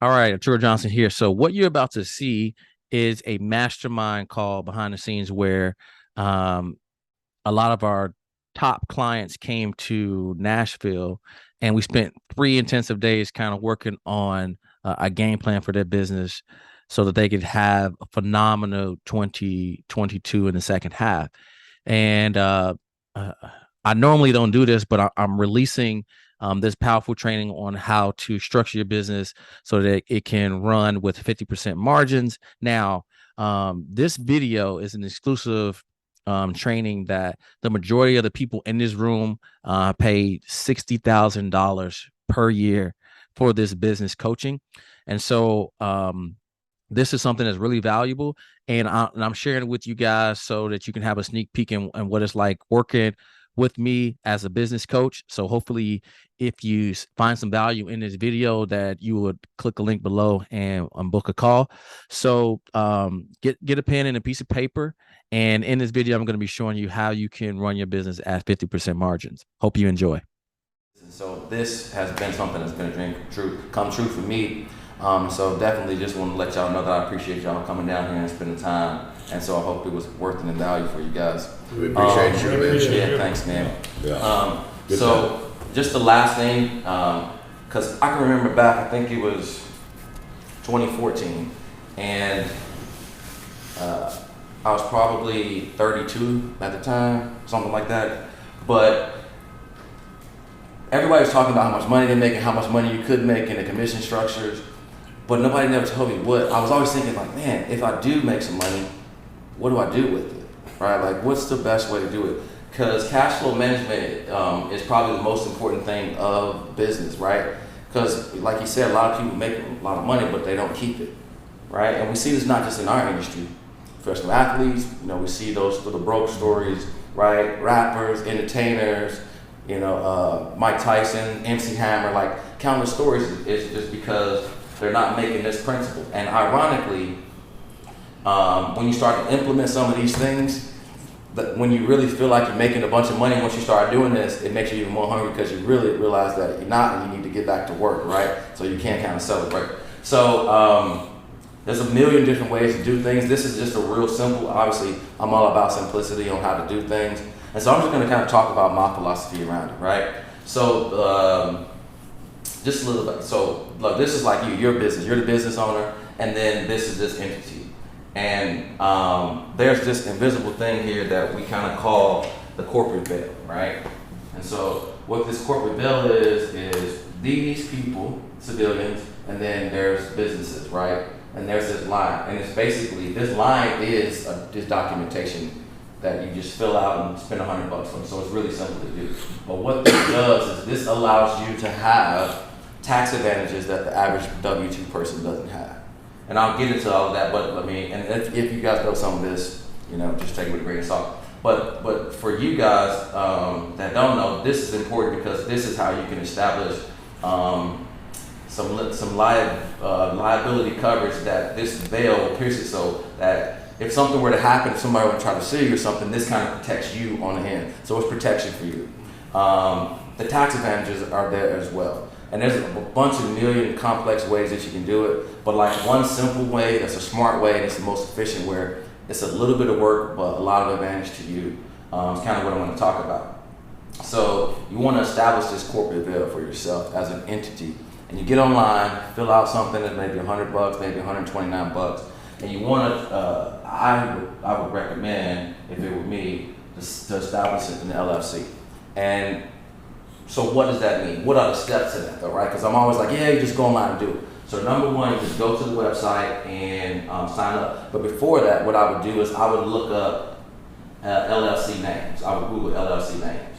All right, Arturo Johnson here. So what you're about to see is a mastermind call behind the scenes where um, a lot of our top clients came to Nashville, and we spent 3 intensive days kind of working on a game plan for their business so that they could have a phenomenal 2022 in the second half. And uh, I normally don't do this, but I'm releasing this powerful training on how to structure your business so that it can run with 50% margins. Now, this video is an exclusive training that the majority of the people in this room paid $60,000 per year for this business coaching. And so this is something that's really valuable. And I'm sharing it with you guys so that you can have a sneak peek in what it's like working with me as a business coach. So hopefully, if you find some value in this video, that you would click a link below and book a call. So get a pen and a piece of paper. And in this video, I'm going to be showing you how you can run your business at 50% margins. Hope you enjoy. So this has been something that's been a dream come true for me. So definitely just want to let y'all know that I appreciate y'all coming down here and spending time. And so I hope it was worth it and value for you guys. We appreciate you, man. Yeah, thanks, man. Yeah. So just the last thing, because I can remember back, I think it was 2014, and I was probably 32 at the time, something like that. But everybody was talking about how much money they make and how much money you could make in the commission structures, but nobody never told me what. I was always thinking like, man, if I do make some money, what do I do with it, right? Like, what's the best way to do it? Because cash flow management is probably the most important thing of business, right? Because like you said, a lot of people make a lot of money, but they don't keep it, right? And we see this not just in our industry. Professional athletes, we see those little broke stories, right? Rappers, entertainers, Mike Tyson, MC Hammer, like countless stories is just because they're not making this principle. And ironically, when you start to implement some of these things, when you really feel like you're making a bunch of money, once you start doing this, it makes you even more hungry because you really realize that you're not and you need to get back to work, right? So you can't kind of celebrate. So there's a million different ways to do things. This is just a real simple, obviously, I'm all about simplicity on how to do things. And so I'm just gonna kind of talk about my philosophy around it, right? So just a little bit. So look, this is like your business. You're the business owner, and then this is this entity. And there's this invisible thing here that we kind of call the corporate veil, right? And so what this corporate veil is these people, civilians, and then there's businesses, right? And there's this line, and it's basically, this line is this documentation that you just fill out and spend $100 on. So it's really simple to do. But what this does is this allows you to have tax advantages that the average W-2 person doesn't have. And I'll get into all of that, but if you guys know some of this, just take it with a grain of salt. But for you guys that don't know, this is important because this is how you can establish some liability coverage that this veil will pierce it, so that if something were to happen, if somebody were to try to sue you or something, this kind of protects you on the end. So it's protection for you. The tax advantages are there as well. And there's a bunch of million complex ways that you can do it, but like one simple way, that's a smart way, and it's the most efficient, where it's a little bit of work, but a lot of advantage to you. It's kind of what I want to talk about. So you want to establish this corporate veil for yourself as an entity. And you get online, fill out something that's maybe $100, maybe $129, and you want to, I would recommend, if it were me, to establish it in the LLC. And so what does that mean? What are the steps to that though, right? Because I'm always like, yeah, you just go online and do it. So number one, you just go to the website and sign up. But before that, what I would do is I would look up LLC names. I would Google LLC names.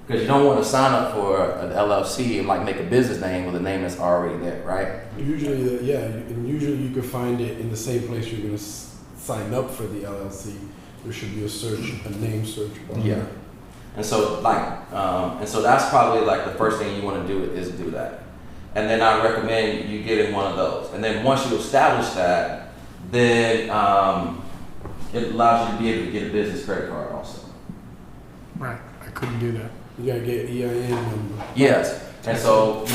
Because you don't want to sign up for an LLC and like make a business name with a name that's already there, right? Usually, and usually you can find it in the same place you're going to sign up for the LLC. There should be a name search bar. Yeah. And so that's probably like the first thing you want to do is do that. And then I recommend you get in one of those. And then once you establish that, then it allows you to be able to get a business credit card also. Right, I couldn't do that. You gotta get EIN number. Yes. And so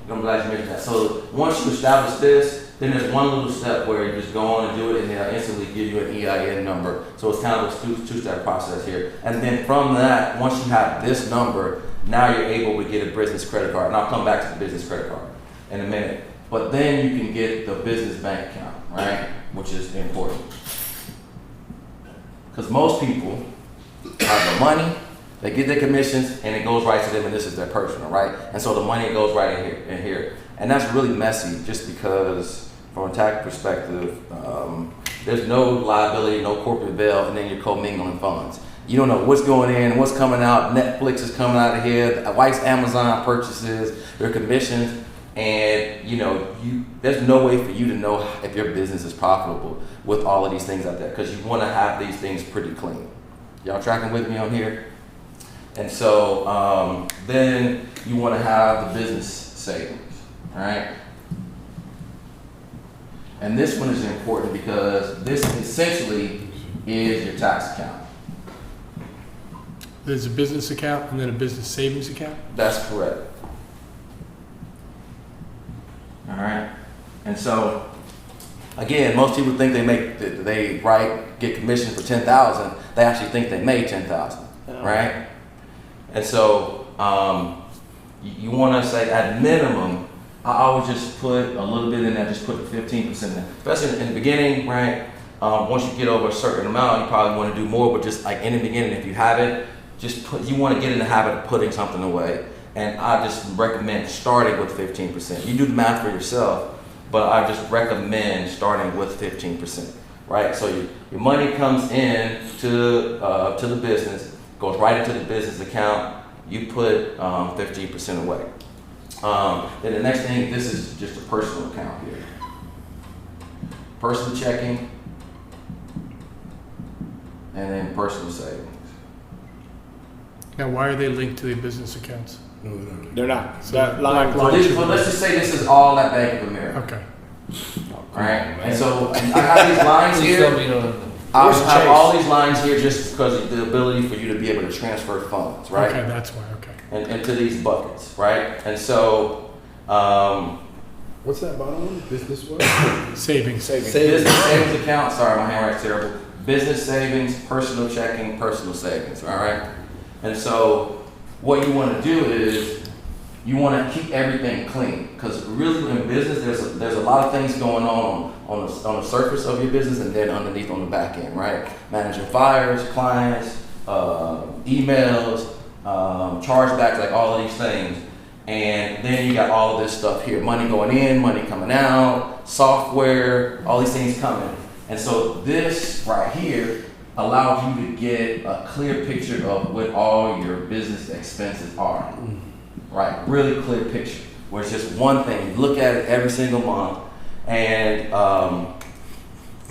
I'm glad you mentioned that. So once you establish this, then there's one little step where you just go on and do it, and they'll instantly give you an EIN number. So it's kind of a two-step process here. And then from that, once you have this number, now you're able to get a business credit card. And I'll come back to the business credit card in a minute. But then you can get the business bank account, right? Which is important. Because most people have the money, they get their commissions, and it goes right to them, and this is their personal, right? And so the money goes right in here. And that's really messy just because from a tax perspective, there's no liability, no corporate veil, and then you're commingling funds. You don't know what's going in, what's coming out. Netflix is coming out of here. The wife's Amazon purchases, their commissions, and there's no way for you to know if your business is profitable with all of these things out there because you want to have these things pretty clean. Y'all tracking with me on here? And so then you want to have the business savings, all right? And this one is important because this essentially is your tax account. There's a business account and then a business savings account? That's correct. All right. And so, again, most people think they get commission for $10,000. They actually think they made $10,000, right? And so you want to say at minimum, I always just put a little bit in there, just put the 15% in, especially in the beginning, right? Once you get over a certain amount, you probably want to do more, but just like in the beginning, if you have it, you want to get in the habit of putting something away. And I just recommend starting with 15%. You do the math for yourself, but I just recommend starting with 15%, right? So your money comes in to the business, goes right into the business account. You put 15% away. Then the next thing, this is just a personal account here. Personal checking, and then personal savings. Now, why are they linked to the business accounts? No, they're not. They're not. So That line. So let's just say this is all at Bank of America. Okay. Right? And so I have these lines here. I have all these lines here just because of the ability for you to be able to transfer funds, right? Okay, that's why, okay. And into these buckets, right? And so What's that bottom one? Business what? Savings. business savings account, sorry, my handwriting's terrible. Business savings, personal checking, personal savings, all right? And so what you want to do is you want to keep everything clean because really in business there's a lot of things going on the surface of your business and then underneath on the back end, right? Managing fires, clients, emails, chargebacks, like all of these things. And then you got all of this stuff here, money going in, money coming out, software, all these things coming. And so this right here allows you to get a clear picture of what all your business expenses are. Right, really clear picture, where it's just one thing. You look at it every single month, and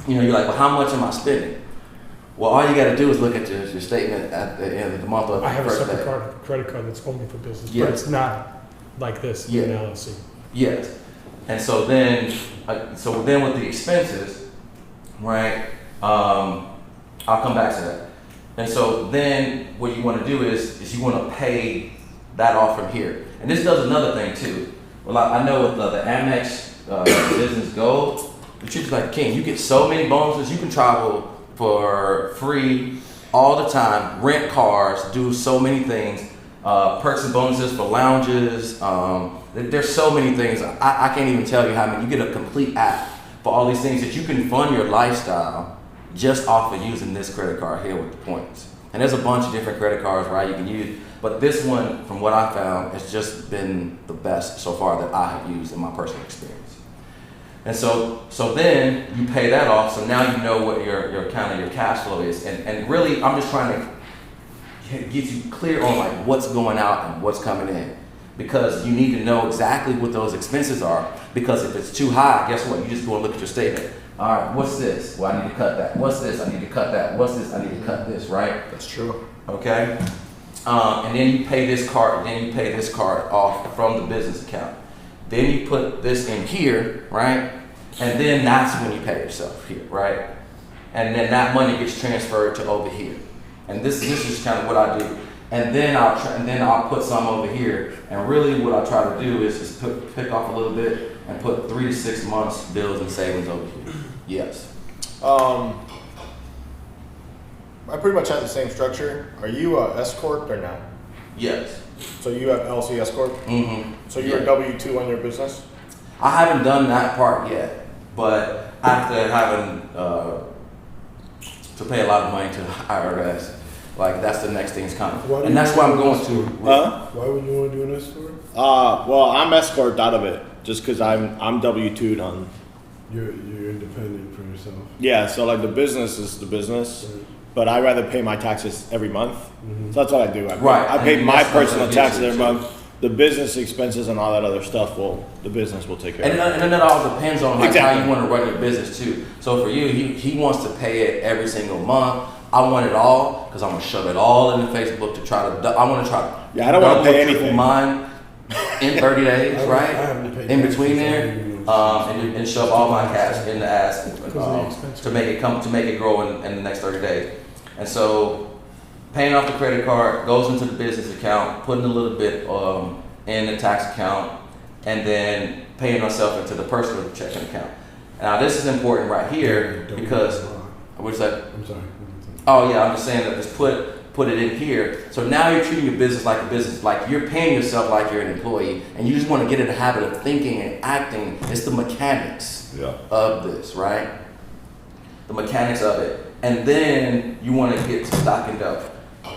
you're like, well, how much am I spending? Well, all you got to do is look at your statement at the end of the month. I have a first separate day. credit card that's only for business, Yeah. but it's not like this in Yeah. LLC. Yes, and so then with the expenses, right? I'll come back to that. And so then what you want to do is you want to pay that off from here. And this does another thing too. Well, I know with the Amex Business Gold, the truth is like king. You get so many bonuses. You can travel for free all the time, rent cars, do so many things, perks and bonuses for lounges. There's so many things. I can't even tell you how many. You get a complete app for all these things that you can fund your lifestyle just off of using this credit card here with the points. And there's a bunch of different credit cards, right, you can use. But this one, from what I found, has just been the best so far that I have used in my personal experience. And so then you pay that off, so now you know what your kind of your cash flow is. And really, I'm just trying to get you clear on like what's going out and what's coming in. Because you need to know exactly what those expenses are. Because if it's too high, guess what? You just go and look at your statement. All right, what's this? Well, I need to cut that. What's this? I need to cut that. What's this? I need to cut this, right? That's true. Okay? And then you pay this card, off from the business account. Then you put this in here, right? And then that's when you pay yourself here, right? And then that money gets transferred to over here. And this is kind of what I do. and then I'll put some over here. And really, what I try to do is just pick off a little bit and put 3 to 6 months bills and savings over here. Yes. I pretty much have the same structure. Are you a S corp or not? Yes. So you have LLC S corp. Mm-hmm. So you're a W-2 on your business. I haven't done that part yet, but after having to pay a lot of money to the IRS, like that's the next thing's coming, and that's what I'm going to. Why would you want to do an escort? Well, I'm escorted out of it just because I'm W-2'd on. You're independent for yourself. Yeah, so like the business is the business, Right. but I rather pay my taxes every month. Mm-hmm. So that's what I do. Right. I pay And my that's what personal I'm gonna taxes get every to, month. The business expenses and all that other stuff, the business will take care And of. then it all depends on like Exactly. how you want to run your business too. So for you, he wants to pay it every single month. I want it all because I'm gonna shove it all into Facebook to try to. I want to try. Yeah, I don't wanna double, pay triple anything. mine in 30 days, I right? haven't paid In taxes, between so I there, don't even know. and shove all my cash in the ass Because of the expense to make it grow in the next 30 days. And so paying off the credit card goes into the business account, putting a little bit in the tax account, and then paying myself into the personal checking account. Now this is important right here because what's that? I'm sorry. Oh yeah, I'm just saying that just put it in here. So now you're treating your business like a business, like you're paying yourself like you're an employee, and you just want to get in the habit of thinking and acting. It's the mechanics of this, right? The mechanics of it. And then you want to get to stock and dough.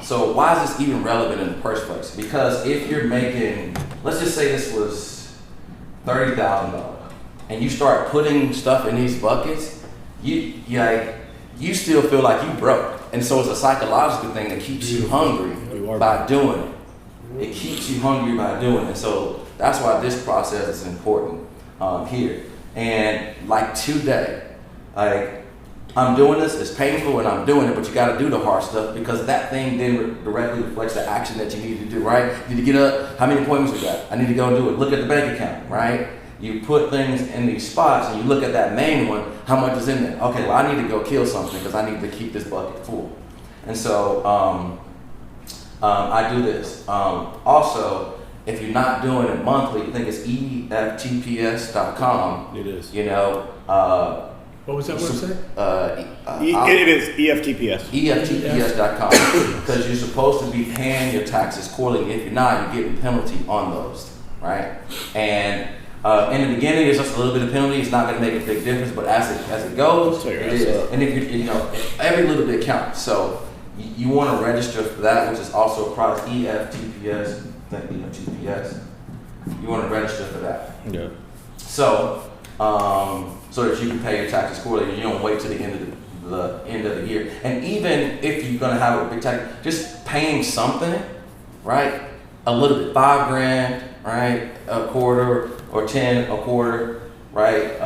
So why is this even relevant in the first place? Because if you're making, let's just say this was $30,000, and you start putting stuff in these buckets, you still feel like you broke. And so it's a psychological thing that keeps you hungry by doing it. It keeps you hungry by doing it. So that's why this process is important here. And like today, like I'm doing this, it's painful and I'm doing it, but you gotta do the hard stuff because that thing then directly reflects the action that you need to do, right? You need to get up, how many appointments we got? I need to go and do it. Look at the bank account, right? You put things in these spots and you look at that main one, how much is in there? Okay, well I need to go kill something because I need to keep this bucket full. And so I do this. Also, if you're not doing it monthly, I think it's EFTPS.com. It is. You know, What was that website? It is EFTPS. EFTPS.com because you're supposed to be paying your taxes quarterly. If you're not, you're getting penalty on those, right? And in the beginning, it's just a little bit of penalty. It's not going to make a big difference, but as it goes, Tear your it ass is. up. And if every little bit counts. So you want to register for that, which is also a product EFTPS. EFTPS. You want to register for that. Yeah. So so that you can pay your taxes quarterly and you don't wait till the end of the year. And even if you're gonna have a big tax, just paying something, right? A little bit, $5,000, right? A quarter or 10 a quarter, right?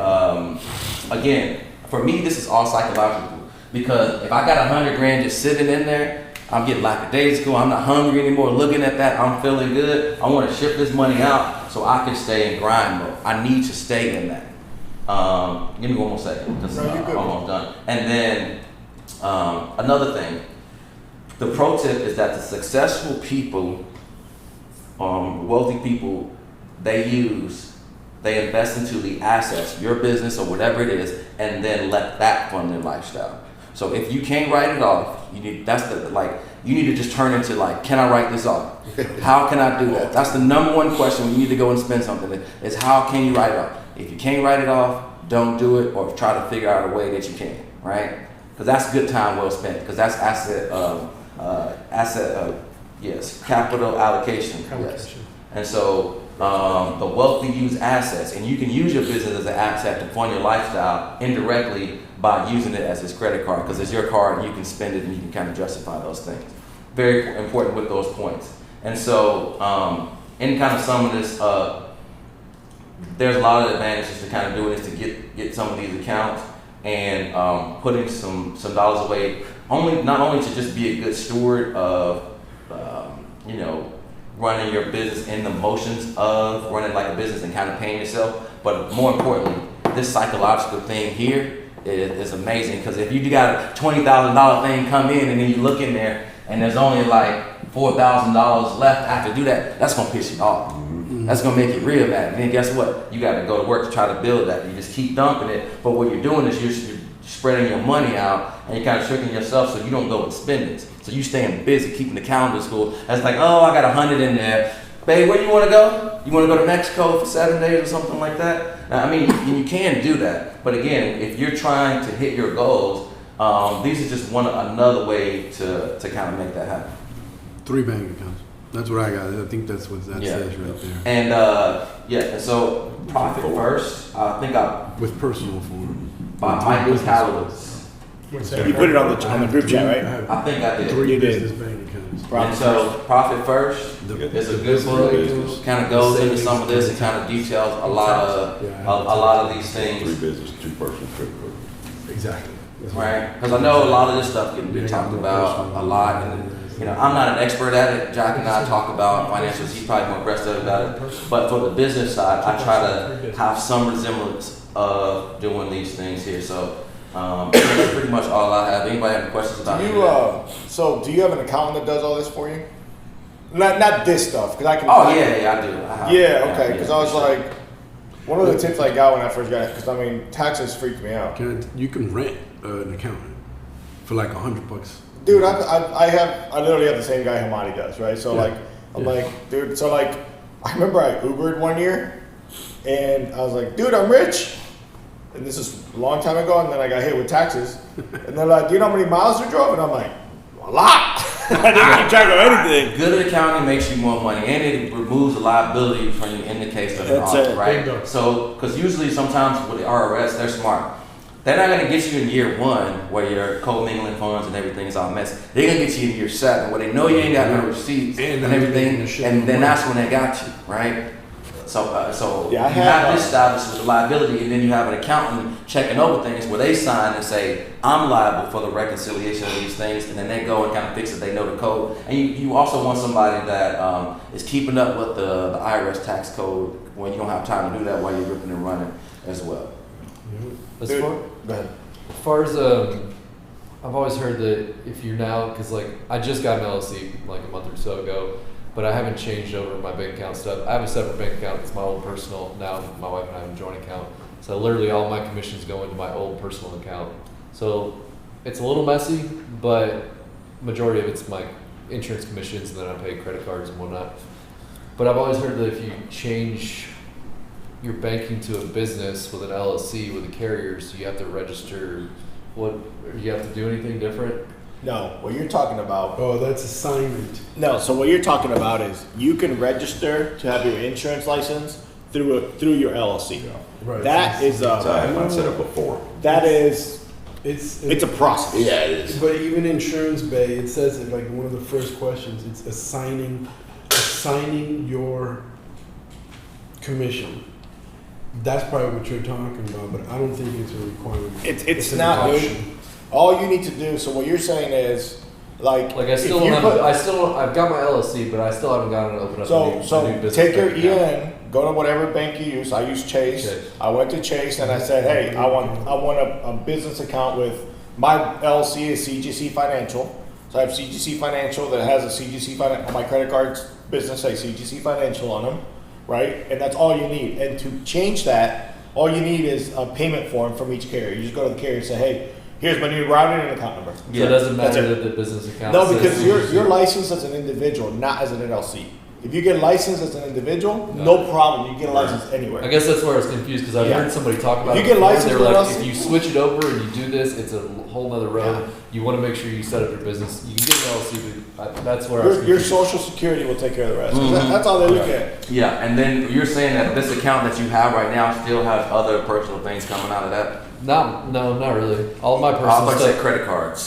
Again, for me, this is all psychological because if I got $100,000 just sitting in there, I'm getting lackadaisical. I'm not hungry anymore. Looking at that, I'm feeling good. I want to ship this money out so I can stay in grind mode. I need to stay in that. Give me one more second because I'm almost done. And then another thing, the pro tip is that the successful people, wealthy people, they invest into the assets, your business or whatever it is, and then let that fund their lifestyle. So if you can't write it off, you need to just turn into like, can I write this off? How can I do that? That's the number one question when you need to go and spend something is how can you write it off? If you can't write it off, don't do it or try to figure out a way that you can, right? Because that's good time well spent because that's capital allocation. Yes. And so the wealthy use assets, and you can use your business as an asset to fund your lifestyle indirectly by using it as his credit card because it's your card and you can spend it and you can kind of justify those things. Very important with those points. And so in kind of some of this, there's a lot of advantages to kind of doing this to get some of these accounts and putting some dollars away, not only to just be a good steward of, running your business in the motions of running like a business and kind of paying yourself, but more importantly, this psychological thing here is amazing because if you got a $20,000 thing come in and then you look in there and there's only like $4,000 left after do that, that's gonna piss you off. That's gonna make you real mad. And then guess what? You gotta go to work to try to build that. You just keep dumping it, but what you're doing is you're spreading your money out and you're kind of tricking yourself so you don't go and spend it. So you staying busy, keeping the calendar full. That's like, oh, I got 100 in there. Babe, where you wanna go? You wanna go to Mexico for 7 days or something like that? Now, I mean, you can do that. But again, if you're trying to hit your goals, these are just another way to kind of make that happen. 3 bank accounts. That's what I got. I think that's what that says right there. And and so profit first. I think With personal form. by Michael Callowitz. You put it on the group chat, right? I think I did. 3 You did. business bank accounts. And so profit first is a good book. Kind of goes into some of this and kind of details a lot of these 3 things, business, 2 personal credit card. Exactly. right? Because I know a lot of this stuff can be talked about a lot, and you know, I'm not an expert at it. Jack and I talk about financials. He's probably more aggressive about it. But for the business side, I try to have some resemblance of doing these things here. So that's pretty much all I have. Anybody have any questions about it? So do you have an accountant that does all this for you? Not this stuff, because I can. Oh yeah, I do. I have- Yeah, okay. Because I was sure. like, one of the tips I got when I first got it, because I mean, taxes freaked me out. You can rent an accountant for like $100. Dude, I literally have the same guy Hamadi does, right? So Yeah. like, I'm like, dude, so like, I remember I Ubered one year, and I was like, dude, I'm rich. And this is a long time ago, and then I got hit with taxes. And they're like, do you know how many miles you drove? And I'm like, a lot. I didn't keep track of anything. Good accounting makes you more money, and it removes the liability from you in the case of an That's audit, it. right? Bingo. So, because usually sometimes with the IRS, they're smart. They're not gonna get you in year 1 where you're commingling funds and everything's all messy. They're gonna get you in year 7 where they know you ain't got no receipts and everything, and then that's when they got you, right? So Yeah, I you have, have this established with the liability, and then you have an accountant checking over things where they sign and say, I'm liable for the reconciliation of these things, and then they go and kind of fix it. They know the code, and you also want somebody that is keeping up with the IRS tax code when you don't have time to do that while you're ripping and running as well. As Dude, far, go ahead. as far as I've always heard that if you're now, because like I just got an LLC like a month or so ago, but I haven't changed over my bank account stuff. I have a separate bank account. It's my old personal. Now my wife and I have a joint account. So literally all my commissions go into my old personal account. So it's a little messy, but majority of it's my insurance commissions, and then I pay credit cards and whatnot. But I've always heard that if you change your banking to a business with an LLC with the carriers, you have to register. What, you have to do anything different? No, what you're talking about. Oh, that's assignment. No, so what you're talking about is you can register to have your insurance license through your LLC. Right. That is So I had mine set up before. that is It's a process. Yeah, it is. But even Insurance Bay, it says it like one of the first questions. It's assigning your commission. That's probably what you're talking about, but I don't think it's a requirement. It's an not, dude. option. All you need to do. So what you're saying is, like Like I still if you don't put- have. I still don't. I've got my LLC, but I still haven't gotten to open up a new business. take your bank account. EIN, go to whatever bank you use. I use Chase. Chase. I went to Chase and I said, hey, I want a business account with my LLC is CGC Financial. So I have CGC Financial that has a CGC on my credit cards. Business say CGC Financial on them, right? And that's all you need. And to change that, all you need is a payment form from each carrier. You just go to the carrier and say, hey, here's my new routing and account number. So it doesn't That's matter it. that the business account. No, says because CGC. you're licensed as an individual, not as an LLC. If you get licensed as an individual, no problem. You get a license anywhere. I guess that's where I was confused because I've Yeah. heard somebody talk about If it you get before, licensed they were with like, us- if you switch it over and you do this, it's a whole nother road. You want to make sure you set up your business. You can get an LLC, but that's where I was Your confused. Social Security will take care of the rest. That's all they look at. Yeah, and then you're saying that this account that you have right now still has other personal things coming out of that? No, not really. All my I was personal about to say stuff. credit cards.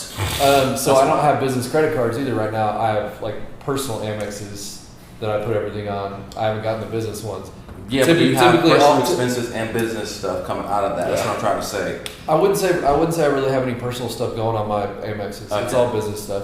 So I don't have business credit cards either right now. I have like personal Amexes that I put everything on. I haven't gotten the business ones. Yeah, but you have Typically personal all- expenses and business stuff coming out of that. That's what I'm trying to say. I wouldn't say I really have any personal stuff going on my Amexes. It's Okay. all business stuff.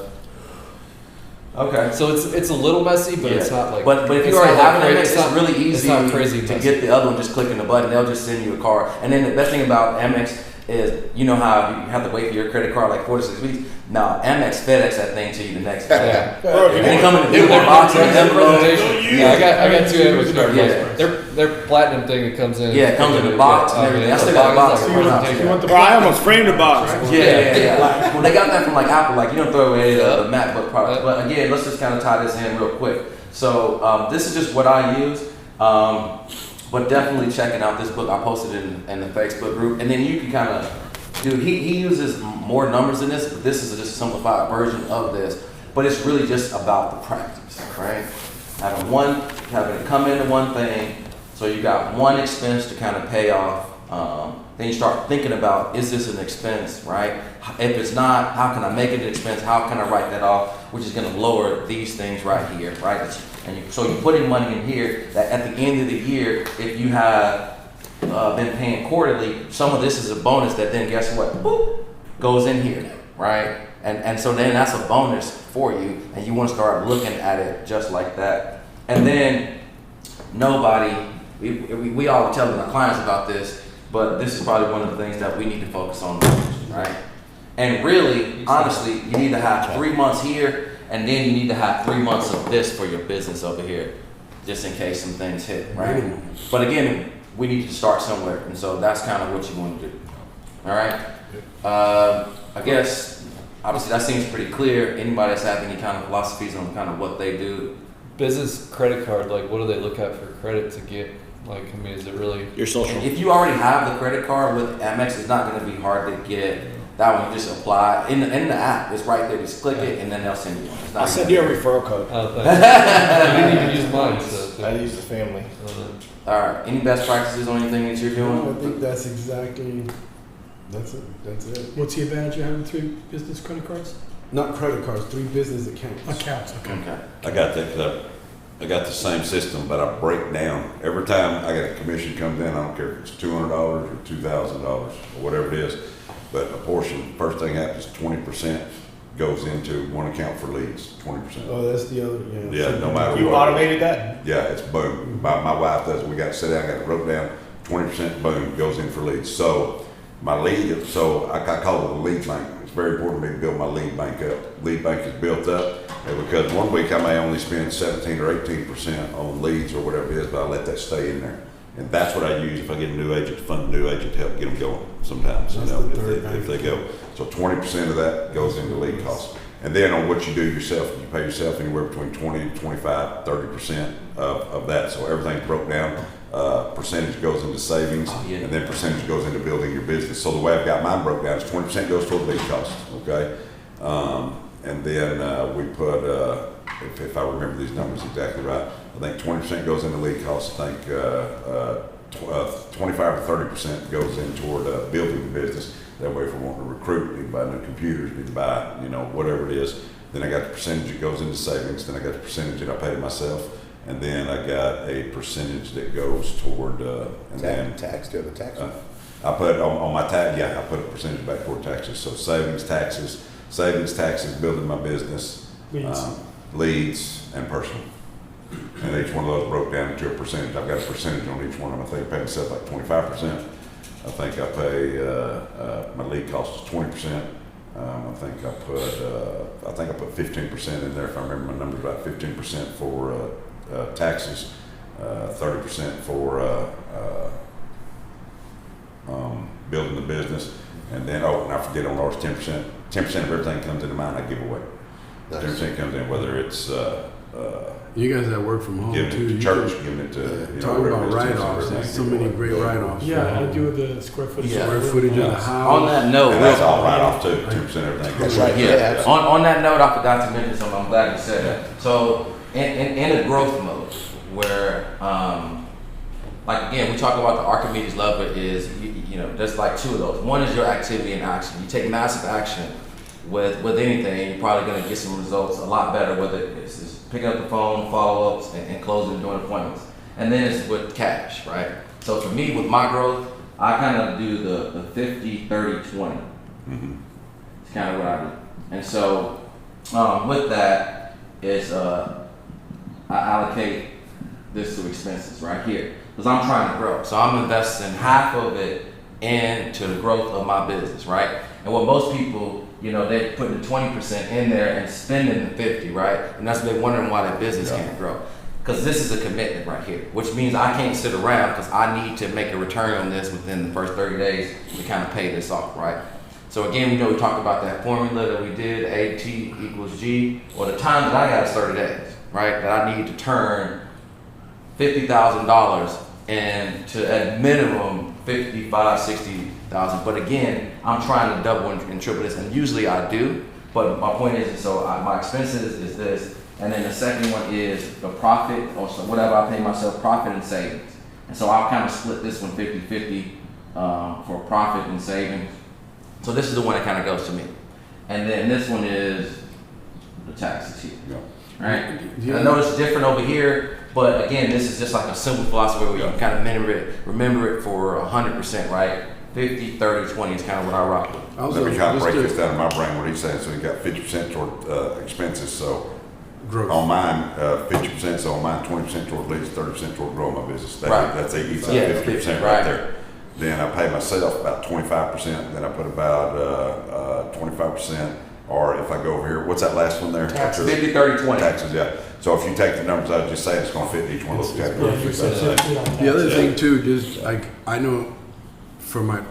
Okay. So it's a little messy, but it's not like. But if it's you already not have like an cra- Amex, it's really easy It's not crazy to messy. get the other one. Just clicking the button, they'll just send you a card. And then the best thing about Amex, is, you know how you have to wait for your credit card like 4 to 6 weeks? No, Amex FedEx that thing to you the next day. Yeah. Bro, if you And they want- come in a Their big box and envelope. presentation. Yeah, I got two Amex cards. Yeah. Their platinum thing that comes in. Yeah, it comes in a box and everything. I still got a box It's in like my a house. presentation. Bro, I almost framed a box. Yeah. Well, they got that from like Apple, like you don't throw away the MacBook product. Yep. But again, let's just kind of tie this in real quick. So this is just what I use. But definitely checking out this book. I posted it in the Facebook group, and then you can kind of, dude. He uses more numbers than this, but this is just a simplified version of this. But it's really just about the practice, right? Having it come into one thing, so you got one expense to kind of pay off. Then you start thinking about, is this an expense, right? If it's not, how can I make it an expense? How can I write that off? Which is going to lower these things right here, right? So you put in money in here that at the end of the year, if you have been paying quarterly, some of this is a bonus that then guess what? Boop, goes in here, right? And so then that's a bonus for you, and you want to start looking at it just like that. And then we all are telling our clients about this, but this is probably one of the things that we need to focus on, right? And really, honestly, you need to have 3 months here, and then you need to have 3 months of this for your business over here, just in case some things hit, right? But again, we need to start somewhere, and so that's kind of what you want to do. All right. I guess obviously that seems pretty clear. Anybody that's have any kind of philosophies on kind of what they do? Business credit card, like what do they look at for credit to get? Like, I mean, is it really? Your social. If you already have the credit card with Amex, it's not going to be hard to get. That one you just apply in the app. It's right there. Just click it, and then they'll send you one. It's not I'll send you a referral code. Thanks. I didn't even use mine, so. I use the family. All right. Any best practices on anything that you're No, I doing? think that's exactly, that's it. What's the advantage of having 3 business credit cards? Not credit cards, 3 business accounts. Accounts, okay. Okay. I got that, 'cause I got the same system, but I break down, every time I got a commission comes in, I don't care if it's $200 or $2,000 or whatever it is, but a portion, first thing happens, 20% goes into one account for leads, 20%. Oh, that's the other, yeah. Yeah, no matter You what. automated that? Yeah, it's boom. My wife does it. We got to sit down, got it wrote down. 20% boom goes in for leads. So my lead, so I call it a lead bank. It's very important to me to build my lead bank up. Lead bank is built up, and because one week I may only spend 17 or 18% on leads or whatever it is, but I let that stay in there. And that's what I use if I get a new agent, to fund a new agent to help get them going sometimes, That's you know, the third if they go. So 20% of that goes into lead costs. And then on what you do yourself, you pay yourself anywhere between 20, 25, 30% of that. So everything's broke down. Percentage goes into savings, Oh, yeah. and then percentage goes into building your business. So the way I've got mine broke down is 20% goes toward lead costs, okay? And then we put, if I remember these numbers exactly right, I think 20% goes into lead costs. I think 25 or 30% goes in toward building the business. That way, if we want to recruit, need to buy new computers, need to buy, you know, whatever it is. Then I got the percentage that goes into savings. Then I got the percentage that I pay to myself. And then I got a percentage that goes toward, and then Tax, do you have a tax? I put on my tax, yeah, I put a percentage back toward taxes. So savings, taxes, building my business, leads, and personal. And each one of those broke down into a percentage. I've got a percentage on each one of them. I think I pay myself like 25%. I think I pay, my lead cost is 20%. I think I put 15% in there, if I remember my numbers right, 15% for taxes, 30% for building the business, and then, and I forget on ours, 10%. 10% of everything comes into mine, I give away. 10% comes in, whether it's You guys that work from home giving too. it to you church, can giving it to, you know, talk whatever about it is, write-offs. 10%, There's so give many away. great write-offs. Yeah, how to do with the square footage. Yeah. Square footage of the house. On that note, And that's all right off too, 2% of everything. That's right. Yeah. Yeah. On that note, I forgot to mention something. I'm glad you said that. So in a growth mode, where like again, we talk about the Archimedes lever is you know there's like 2 of those. One is your activity and action. You take massive action with anything, you're probably going to get some results a lot better. Whether it's picking up the phone, follow-ups, and closing and doing appointments. And then it's with cash, right? So for me, with my growth, I kind of do the 50, 30, 20. Mhm. It's kind of what I do. And so with that is I allocate this to expenses right here because I'm trying to grow. So I'm investing half of it into the growth of my business, right? And what most people, they're putting the 20% in there and spending the 50, right? And that's they're wondering why their business can't grow. Because this is a commitment right here, which means I can't sit around because I need to make a return on this within the first 30 days to kind of pay this off, right? So again, we talked about that formula that we did, AT equals G, or the time that I got is 30 days, right? That I need to turn $50,000 into at minimum 55, 60,000. But again, I'm trying to double and triple this, and usually I do. But my point is, so my expenses is this, and then the second one is the profit, or so whatever I pay myself, profit and savings. And so I'll kind of split this one 50-50 for profit and savings. So this is the one that kind of goes to me. And then this one is the taxes here. Yeah. Right? Yeah. I know it's different over here, but again, this is just like a simple philosophy where you can kind of remember it for 100%, right? 50, 30, 20 is kind of what I rock with. Let me kind of break this down in my brain, what he's saying. So you got 50% toward expenses. So growth. on mine, 50%. So on mine, 20% toward leads, 30% toward growing my business. Right. That's 50% Yeah, right there. Then I pay myself about 25%. Then I put about 25%. Or if I go over here, what's that last one there? Taxes. 50, 30, 20. Taxes, yeah. So if you take the numbers I just said, it's going to fit each one of those categories. The other thing too, just like I know for my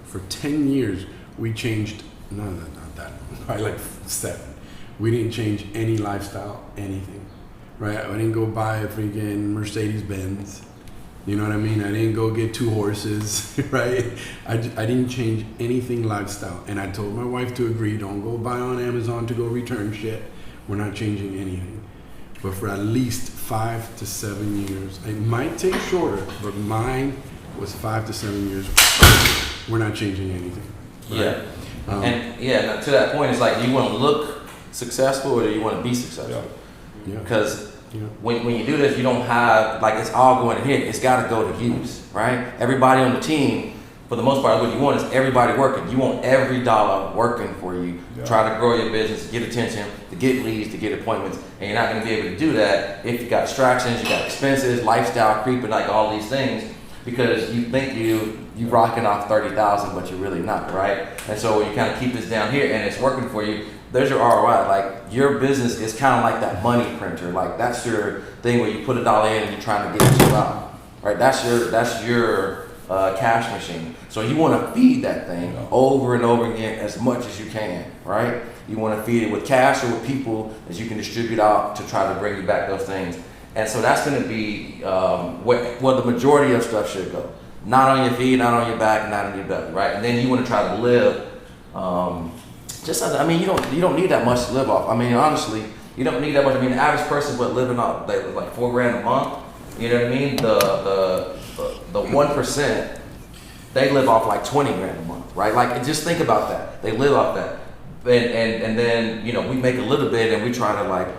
for 10 years, we changed, not that, probably like 7. We didn't change any lifestyle, anything, right? I didn't go buy a freaking Mercedes Benz. You know what I mean? I didn't go get 2 horses, right? I didn't change anything lifestyle. And I told my wife to agree, don't go buy on Amazon to go return shit. We're not changing anything. But for at least 5 to 7 years, it might take shorter, but mine was 5 to 7 years. We're not changing anything. Right? Yeah. And to that point, it's like, do you want to look successful or do you want to be successful? Yeah. Because when you do this, you don't have, like, it's all going to hit. It's got to go to use, right? Everybody on the team, for the most part, what you want is everybody working. You want every dollar working for you. Yeah. Try to grow your business, get attention, to get leads, to get appointments. And you're not going to be able to do that if you got distractions, you got expenses, lifestyle creeping, like all these things, because you think you rocking off 30,000, but you're really not, right? And so you kind of keep this down here, and it's working for you. There's your ROI. Like, your business is kind of like that money printer. Like, that's your thing where you put $1 in and you're trying to get $2 out, right? That's your cash machine. So you want to feed that thing over and over again as much as you can, right? You want to feed it with cash or with people that you can distribute out to try to bring you back those things. And so that's going to be where the majority of stuff should go. Not on your feet, not on your back, not on your belly, right? And then you want to try to live. You don't need that much to live off. I mean, honestly, you don't need that much. I mean, the average person living off like $4,000 a month. You know what I mean? The 1%, they live off like $20,000 a month, right? Like, just think about that. They live off that, and then we make a little bit and we try to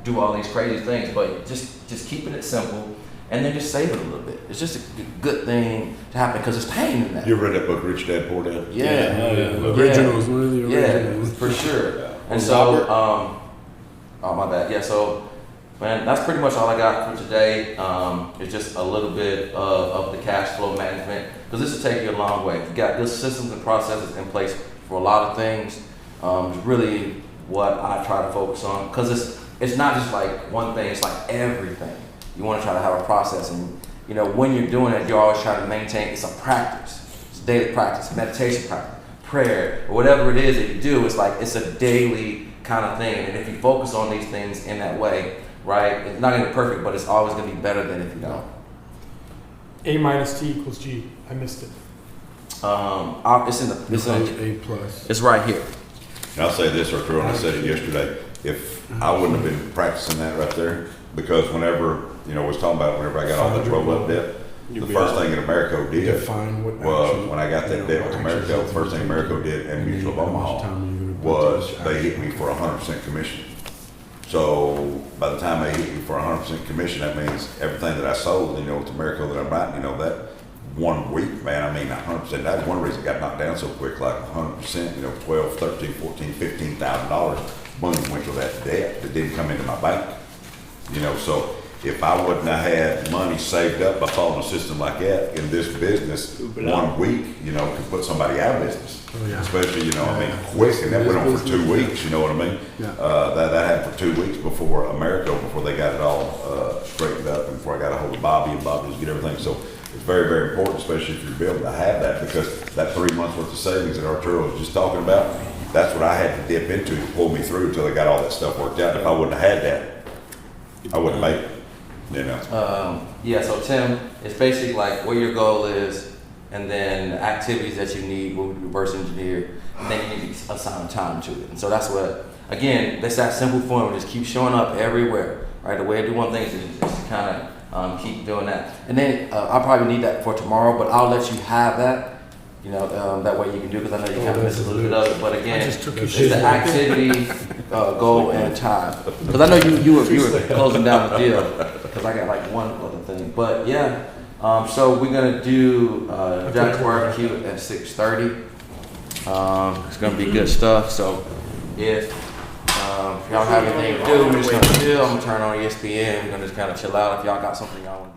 do all these crazy things, but just keeping it simple. And then just save it a little bit. It's just a good thing to happen because it's pain in that. You read that book, Rich Dad, Poor Dad? Originals, one of the originals. Yeah, for sure. And so, oh my bad. Yeah, so, man, that's pretty much all I got for today. It's just a little bit of the cash flow management, because this will take you a long way. If you got good systems and processes in place for a lot of things, it's really what I try to focus on, because it's not just like one thing, it's like everything. You want to try to have a process, and when you're doing it, you're always trying to maintain. It's a practice. It's a daily practice, meditation practice, prayer, or whatever it is that you do. It's like it's a daily kind of thing. And if you focus on these things in that way, right, it's not going to be perfect, but it's always going to be better than if you don't. A minus T equals G. I missed it. It's in the. A+. It's right here. And I'll say this, Arturo, and I said it yesterday. If I wouldn't have been practicing that right there, because whenever was talking about whenever I got all that roll-up debt, the first thing that Americo did was when I got that debt with Americo, the first thing Americo did and Mutual of Omaha was they hit me for 100% commission. So by the time they hit me for 100% commission, that means everything that I sold, with Americo that I'm buying, that 1 week, man, I mean 100%. That's one reason it got knocked down so quick, like 100%, 12, 13, 14, $15,000 money went to that debt that didn't come into my bank. So if I wouldn't have had money saved up by following a system like that in this business, 1 week, you know, could put somebody out of business. Especially, you know, I mean, quick, and that went on for 2 weeks, you know what I mean? That happened for 2 weeks before America, before they got it all straightened up, and before I got a hold of Bobby, and Bobby was get everything. So it's very, very important, especially if you're building, to have that, because that 3 months worth of savings that Arturo was just talking about, that's what I had to dip into to pull me through until I got all that stuff worked out. If I wouldn't have had that, I wouldn't have made it, you know? Yeah, so Tim, it's basically like what your goal is, and then the activities that you need will reverse engineer, and then you need to assign time to it. And so that's what, again, that's that simple formula. Just keep showing up everywhere, right? The way to do one thing is just kind of keep doing that. And then I'll probably need that for tomorrow, but I'll let you have that. You know, that way you can do, because I know you kind of missed a little bit of it. But again, it's the activity, goal, and time. Because I know you were closing down the deal, because I got like one other thing. But yeah, so we're gonna do Jack's barbecue at 6:30. It's gonna be good stuff. So if y'all have anything to do, we're just gonna chill. I'm gonna turn on ESPN. We're gonna just kind of chill out. If y'all got something y'all want to do.